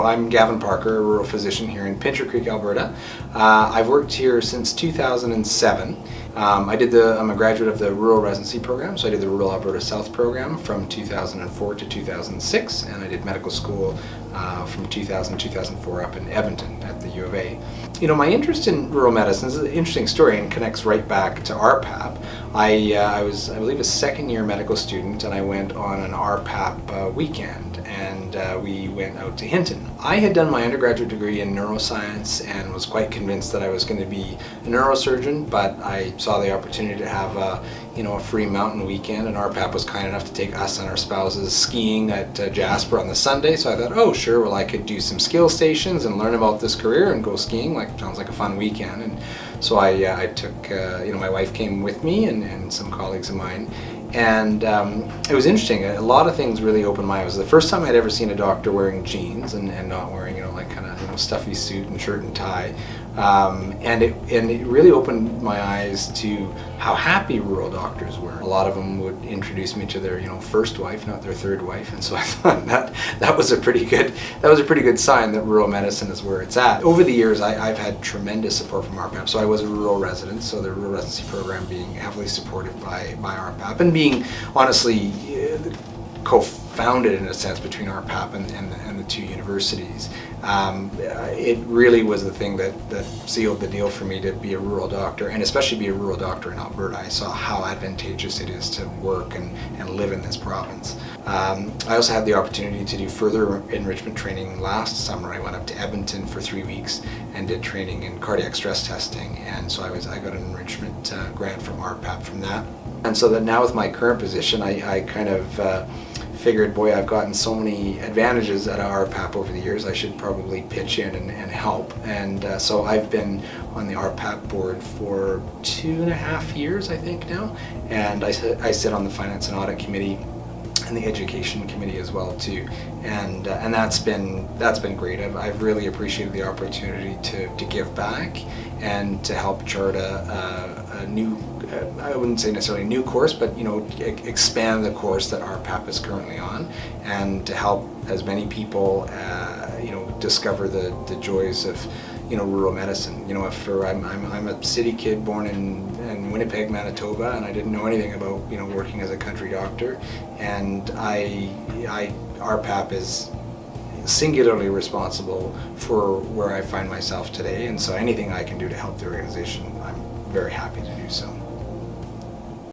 Well, I'm Gavin Parker, a rural physician here in Pincher Creek, Alberta. I've worked here since 2007. I'm a graduate of the rural residency program, so I did the Rural Alberta South program from 2004 to 2006, and I did medical school from 2000 to 2004 up in Edmonton at the U of A. You know, my interest in rural medicine is an interesting story and connects right back to RPAP. I was, I believe, a second-year medical student, and I went on an RPAP weekend, and we went out to Hinton. I had done my undergraduate degree in neuroscience and was quite convinced that I was going to be a neurosurgeon, but I saw the opportunity to have a free mountain weekend, and RPAP was kind enough to take us and our spouses skiing at Jasper on the Sunday. So I thought, oh sure, well I could do some skill stations and learn about this career and go skiing. Sounds like a fun weekend. And so I took, my wife came with me and some colleagues of mine. And it was interesting. A lot of things really opened my eyes. It was the first time I'd ever seen a doctor wearing jeans and not wearing, stuffy suit and shirt and tie. And it really opened my eyes to how happy rural doctors were. A lot of them would introduce me to their first wife, not their third wife, and so I thought that was a pretty good sign that rural medicine is where it's at. Over the years, I've had tremendous support from RPAP. So I was a rural resident, so the rural residency program being heavily supported by RPAP and being honestly co-founded in a sense between RPAP and the two universities. It really was the thing that sealed the deal for me to be a rural doctor, and especially be a rural doctor in Alberta. I saw how advantageous it is to work and live in this province. I also had the opportunity to do further enrichment training last summer. I went up to Edmonton for 3 weeks and did training in cardiac stress testing, and so I got an enrichment grant from RPAP from that. And so that now with my current position, I kind of figured, boy, I've gotten so many advantages out of RPAP over the years, I should probably pitch in and help. And so I've been on the RPAP board for 2.5 years, I think now, and I sit on the Finance and Audit Committee and the Education Committee as well too, and that's been great. I've really appreciated the opportunity to give back and to help chart a new, I wouldn't say necessarily a new course, but expand the course that RPAP is currently on, and to help as many people discover the joys of rural medicine. I'm a city kid born in Winnipeg, Manitoba, and I didn't know anything about working as a country doctor, and RPAP is singularly responsible for where I find myself today, and so anything I can do to help the organization, I'm very happy to do so.